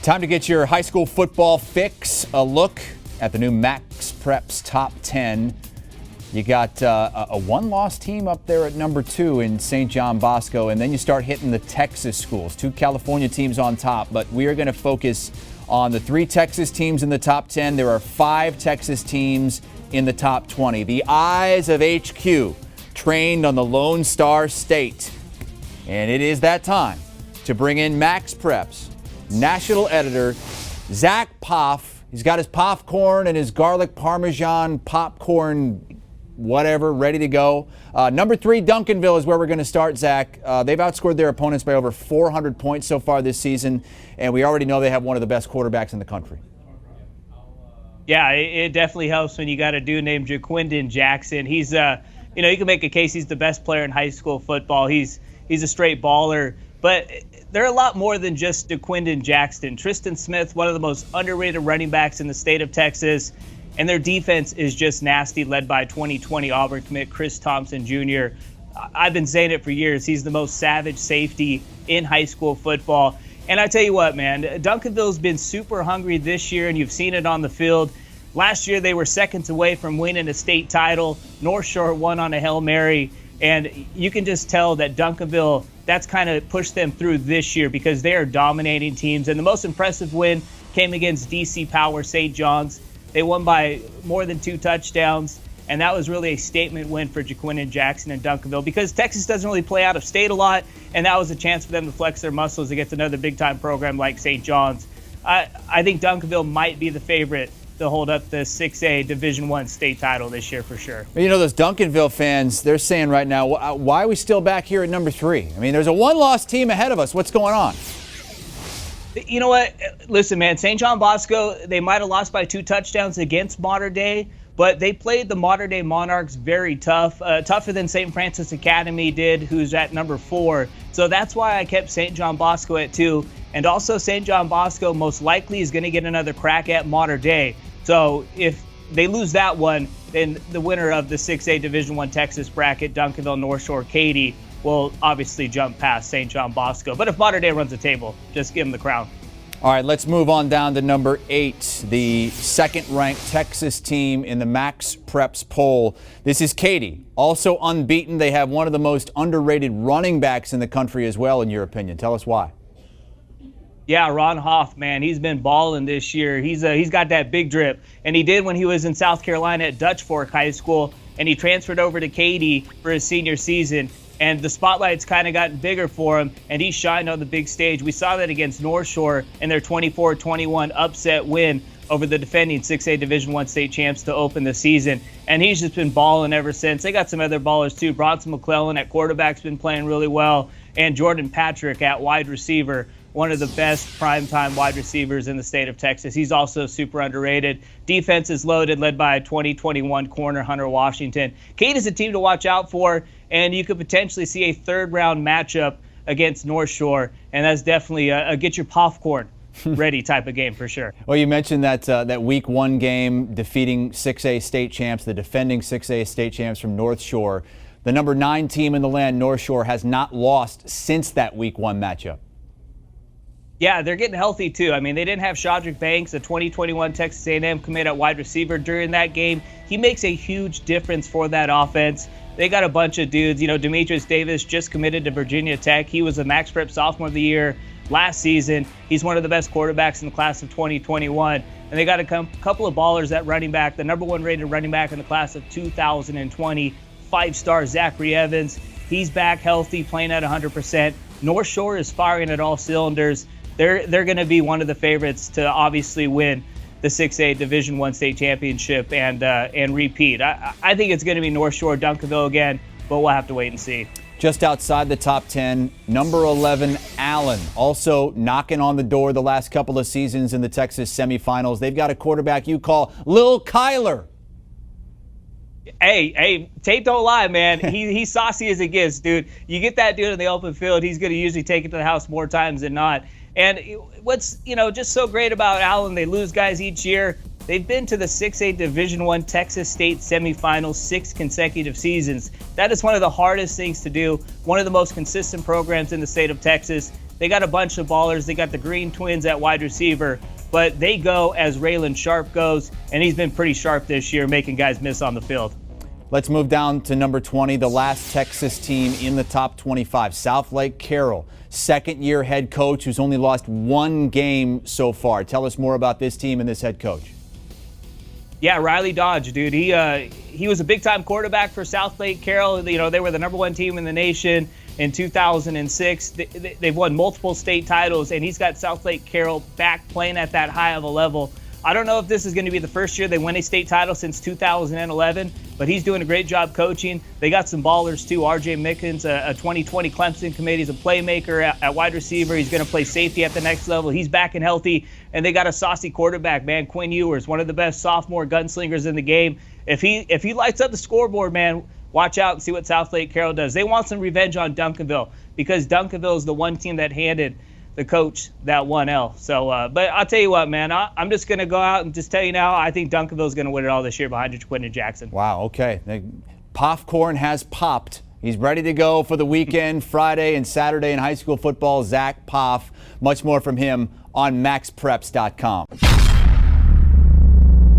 Time to get your high school football fix. A look at the new MaxPreps top 10. You got a one-loss team up there at number 2 in St. John Bosco, and then you start hitting the Texas schools. 2 California teams on top, but we are going to focus on the 3 Texas teams in the top 10. There are 5 Texas teams in the top 20. The eyes of HQ trained on the Lone Star State. And it is that time to bring in MaxPreps national editor Zack Poff. He's got his popcorn and his garlic parmesan popcorn whatever ready to go. Number 3 Duncanville is where we're going to start, Zack. They've outscored their opponents by over 400 points so far this season, and we already know they have one of the best quarterbacks in the country. Yeah, it definitely helps when you got a dude named Quinton Jackson. He's you can make a case he's the best player in high school football. He's a straight baller, but they're a lot more than just Quinton Jackson. Tristan Smith, one of the most underrated running backs in the state of Texas, and their defense is just nasty, led by 2020 Auburn commit Chris Thompson Jr. I've been saying it for years. He's the most savage safety in high school football. And I tell you what, man, Duncanville's been super hungry this year, and you've seen it on the field. Last year, they were seconds away from winning a state title. North Shore won on a Hail Mary. And you can just tell that Duncanville, that's kind of pushed them through this year because they are dominating teams. And the most impressive win came against DC Power St. John's. They won by more than 2 touchdowns. And that was really a statement win for Quinton Jackson and Duncanville because Texas doesn't really play out of state a lot. And that was a chance for them to flex their muscles against another big-time program like St. John's. I think Duncanville might be the favorite to hold up the 6A Division I state title this year for sure. You know, those Duncanville fans, they're saying right now, why are we still back here at number 3? I mean, there's a one-loss team ahead of us. What's going on? You know what? Listen, man, St. John Bosco, they might have lost by 2 touchdowns against Modern Day, but they played the Modern Day Monarchs very tough, tougher than St. Francis Academy did, who's at number 4. So that's why I kept St. John Bosco at 2. And also St. John Bosco most likely is going to get another crack at Modern Day. So if they lose that one, then the winner of the 6A Division I Texas bracket, Duncanville, North Shore, Katy, will obviously jump past St. John Bosco. But if Modern Day runs the table, just give them the crown. All right, let's move on down to number 8, the second-ranked Texas team in the MaxPreps poll. This is Katy, also unbeaten. They have one of the most underrated running backs in the country as well, in your opinion. Tell us why. Yeah, Ron Hoff, man, he's been balling this year. He's got that big drip, and he did when he was in South Carolina at Dutch Fork High School, and he transferred over to Katy for his senior season. And the spotlight's kind of gotten bigger for him, and he shined on the big stage. We saw that against North Shore in their 24-21 upset win over the defending 6A Division I state champs to open the season. And he's just been balling ever since. They got some other ballers too. Bronson McClellan at quarterback's been playing really well, and Jordan Patrick at wide receiver, one of the best primetime wide receivers in the state of Texas. He's also super underrated. Defense is loaded, led by 2021 corner Hunter Washington. Kate is a team to watch out for, and you could potentially see a third-round matchup against North Shore, and that's definitely a get your popcorn ready type of game for sure. Well, you mentioned that Week 1 game defeating 6A state champs, the defending 6A state champs from North Shore. The number 9 team in the land, North Shore, has not lost since that Week 1 matchup. Yeah, they're getting healthy too. I mean, they didn't have Shadrack Banks, a 2021 Texas A&M commit at wide receiver during that game. He makes a huge difference for that offense. They got a bunch of dudes. You know, Demetrius Davis just committed to Virginia Tech. He was a MaxPreps Sophomore of the Year last season. He's one of the best quarterbacks in the class of 2021. And they got a couple of ballers at running back. The number 1 rated running back in the class of 2020, 5-star Zachary Evans. He's back healthy, playing at 100%. North Shore is firing at all cylinders. They're going to be one of the favorites to obviously win the 6A Division I state championship and repeat. I think it's going to be North Shore, Duncanville again, but we'll have to wait and see. Just outside the top 10, number 11, Allen, also knocking on the door the last couple of seasons in the Texas semifinals. They've got a quarterback you call Lil Kyler. Hey, Tate don't lie, man. He's saucy as it gets, dude. You get that dude in the open field, he's going to usually take it to the house more times than not. And what's, just so great about Allen, they lose guys each year. They've been to the 6A Division I Texas State semifinals 6 consecutive seasons. That is one of the hardest things to do. One of the most consistent programs in the state of Texas. They got a bunch of ballers. They got the Green Twins at wide receiver, but they go as Raylan Sharp goes, and he's been pretty sharp this year, making guys miss on the field. Let's move down to number 20, the last Texas team in the top 25, Southlake Carroll, second-year head coach who's only lost one game so far. Tell us more about this team and this head coach. Yeah, Riley Dodge, dude. He was a big-time quarterback for Southlake Carroll. You know, they were the #1 team in the nation in 2006. They've won multiple state titles, and he's got Southlake Carroll back playing at that high of a level. I don't know if this is going to be the first year they win a state title since 2011, but he's doing a great job coaching. They got some ballers, too. R.J. Mickens, a 2020 Clemson commit. He's a playmaker at wide receiver. He's going to play safety at the next level. He's back and healthy. And they got a saucy quarterback, man. Quinn Ewers, one of the best sophomore gunslingers in the game. If he lights up the scoreboard, man, watch out and see what Southlake Carroll does. They want some revenge on Duncanville because Duncanville is the one team that handed the coach that 1L. So, but I'll tell you what, man, I'm just going to go out and just tell you now, I think Duncanville is going to win it all this year behind Quinton Jackson. Wow, okay. Popcorn has popped. He's ready to go for the weekend, Friday and Saturday in high school football. Zack, Poff, much more from him on MaxPreps.com.